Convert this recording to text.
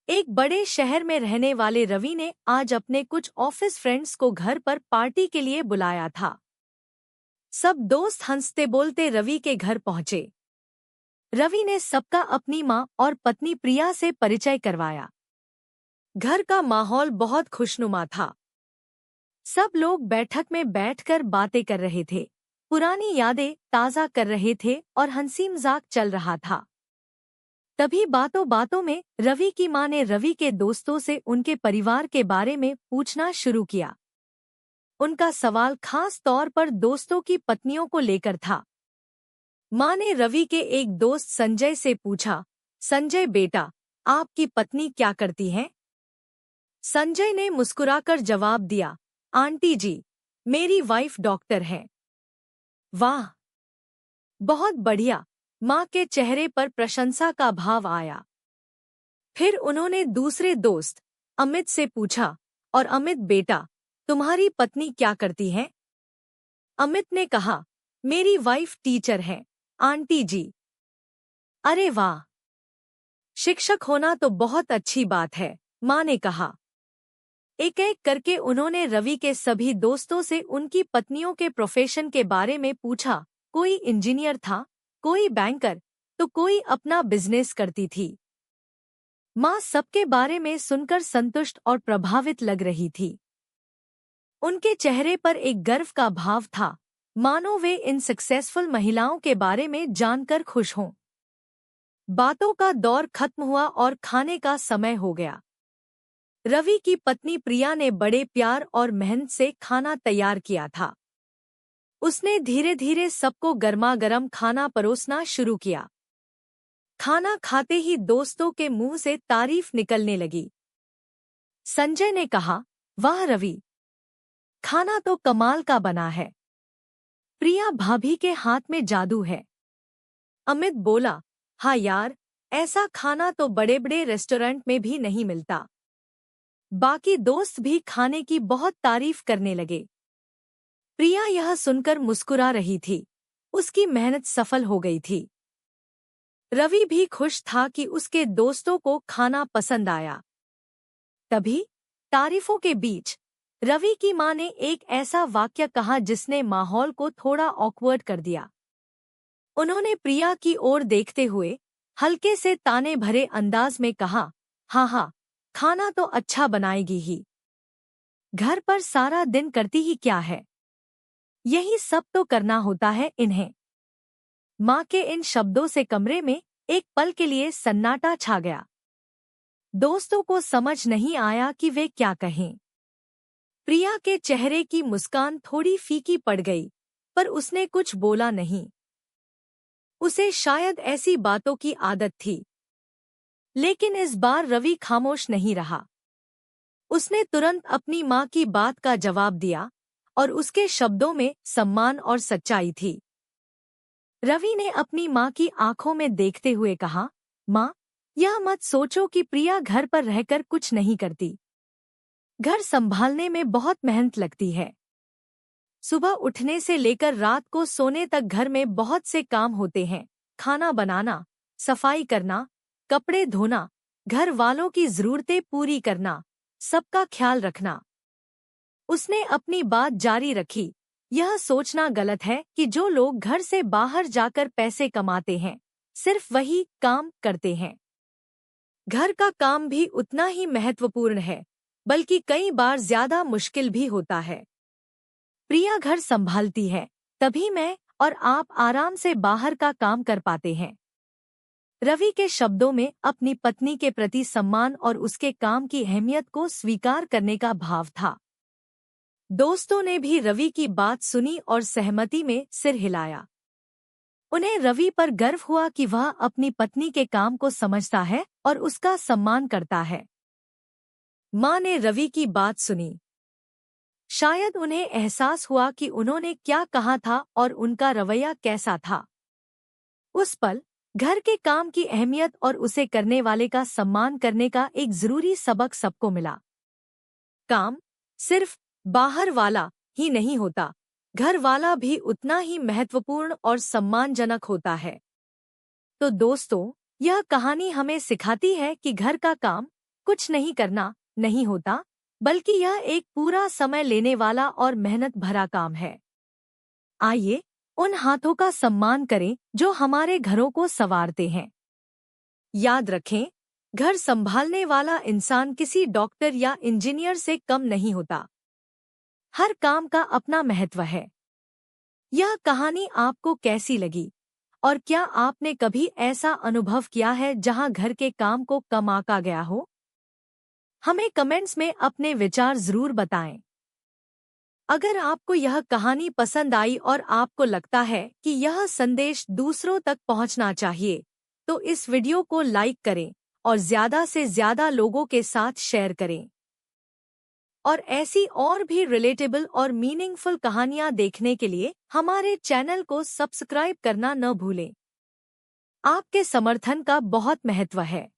एक बड़े शहर में रहने वाले रवि ने आज अपने कुछ ऑफिस फ्रेंड्स को घर पर पार्टी के लिए बुलाया था। सब दोस्त हंसते बोलते रवि के घर पहुंचे। रवि ने सबका अपनी मां और पत्नी प्रिया से परिचय करवाया। घर का माहौल बहुत खुशनुमा था। सब लोग बैठक में बैठकर बातें कर रहे थे, पुरानी यादें ताज़ा कर रहे थे और हंसी मजाक चल रहा था। तभी बातों बातों में रवि की मां ने रवि के दोस्तों से उनके परिवार के बारे में पूछना शुरू किया। उनका सवाल खास तौर पर दोस्तों की पत्नियों को लेकर था। मां ने रवि के एक दोस्त संजय से पूछा, संजय बेटा, आपकी पत्नी क्या करती हैं? संजय ने मुस्कुराकर जवाब दिया, आंटी जी, मेरी वाइफ डॉक्टर है। वाह, बहुत बढ़िया। मां के चेहरे पर प्रशंसा का भाव आया। फिर उन्होंने दूसरे दोस्त अमित से पूछा, और अमित बेटा, तुम्हारी पत्नी क्या करती है? अमित ने कहा, मेरी वाइफ टीचर है, आंटी जी। अरे वाह, शिक्षक होना तो बहुत अच्छी बात है, मां ने कहा। एक एक करके उन्होंने रवि के सभी दोस्तों से उनकी पत्नियों के प्रोफेशन के बारे में पूछा। कोई इंजीनियर था, कोई बैंकर, तो कोई अपना बिजनेस करती थी। मां सबके बारे में सुनकर संतुष्ट और प्रभावित लग रही थी। उनके चेहरे पर एक गर्व का भाव था, मानो वे इन सक्सेसफुल महिलाओं के बारे में जानकर खुश हों। बातों का दौर खत्म हुआ और खाने का समय हो गया। रवि की पत्नी प्रिया ने बड़े प्यार और मेहनत से खाना तैयार किया था। उसने धीरे धीरे सबको गर्मा-गर्म खाना परोसना शुरू किया। खाना खाते ही दोस्तों के मुंह से तारीफ निकलने लगी। संजय ने कहा, वाह रवि, खाना तो कमाल का बना है। प्रिया भाभी के हाथ में जादू है। अमित बोला, हाँ यार, ऐसा खाना तो बड़े बड़े रेस्टोरेंट में भी नहीं मिलता। बाकी दोस्त भी खाने की बहुत तारीफ करने लगे। प्रिया यह सुनकर मुस्कुरा रही थी। उसकी मेहनत सफल हो गई थी। रवि भी खुश था कि उसके दोस्तों को खाना पसंद आया। तभी तारीफों के बीच रवि की मां ने एक ऐसा वाक्य कहा जिसने माहौल को थोड़ा ऑकवर्ड कर दिया। उन्होंने प्रिया की ओर देखते हुए हल्के से ताने भरे अंदाज में कहा, हाँ, खाना तो अच्छा बनाएगी ही। घर पर सारा दिन करती ही क्या है? यही सब तो करना होता है इन्हें। मां के इन शब्दों से कमरे में एक पल के लिए सन्नाटा छा गया। दोस्तों को समझ नहीं आया कि वे क्या कहें। प्रिया के चेहरे की मुस्कान थोड़ी फीकी पड़ गई, पर उसने कुछ बोला नहीं। उसे शायद ऐसी बातों की आदत थी। लेकिन इस बार रवि खामोश नहीं रहा। उसने तुरंत अपनी मां की बात का जवाब दिया और उसके शब्दों में सम्मान और सच्चाई थी। रवि ने अपनी मां की आंखों में देखते हुए कहा, मां, यह मत सोचो कि प्रिया घर पर रहकर कुछ नहीं करती। घर संभालने में बहुत मेहनत लगती है। सुबह उठने से लेकर रात को सोने तक घर में बहुत से काम होते हैं। खाना बनाना, सफाई करना, कपड़े धोना, घर वालों की जरूरतें पूरी करना, सबका ख्याल रखना। उसने अपनी बात जारी रखी, यह सोचना गलत है कि जो लोग घर से बाहर जाकर पैसे कमाते हैं, सिर्फ वही काम करते हैं। घर का काम भी उतना ही महत्वपूर्ण है, बल्कि कई बार ज्यादा मुश्किल भी होता है। प्रिया घर संभालती है, तभी मैं और आप आराम से बाहर का काम कर पाते हैं। रवि के शब्दों में अपनी पत्नी के प्रति सम्मान और उसके काम की अहमियत को स्वीकार करने का भाव था। दोस्तों ने भी रवि की बात सुनी और सहमति में सिर हिलाया। उन्हें रवि पर गर्व हुआ कि वह अपनी पत्नी के काम को समझता है और उसका सम्मान करता है। मां ने रवि की बात सुनी। शायद उन्हें एहसास हुआ कि उन्होंने क्या कहा था और उनका रवैया कैसा था। उस पल घर के काम की अहमियत और उसे करने वाले का सम्मान करने का एक जरूरी सबक सबको मिला। काम सिर्फ बाहर वाला ही नहीं होता, घर वाला भी उतना ही महत्वपूर्ण और सम्मानजनक होता है। तो दोस्तों, यह कहानी हमें सिखाती है कि घर का काम कुछ नहीं करना नहीं होता, बल्कि यह एक पूरा समय लेने वाला और मेहनत भरा काम है। आइए उन हाथों का सम्मान करें जो हमारे घरों को संवारते हैं। याद रखें, घर संभालने वाला इंसान किसी डॉक्टर या इंजीनियर से कम नहीं होता। हर काम का अपना महत्व है। यह कहानी आपको कैसी लगी? और क्या आपने कभी ऐसा अनुभव किया है जहां घर के काम को कम आंका गया हो? हमें कमेंट्स में अपने विचार जरूर बताएं। अगर आपको यह कहानी पसंद आई और आपको लगता है कि यह संदेश दूसरों तक पहुंचना चाहिए, तो इस वीडियो को लाइक करें और ज़्यादा से ज़्यादा लोगों के साथ शेयर करें। और ऐसी और भी रिलेटेबल और मीनिंगफुल कहानियाँ देखने के लिए हमारे चैनल को सब्सक्राइब करना न भूलें। आपके समर्थन का बहुत महत्व है।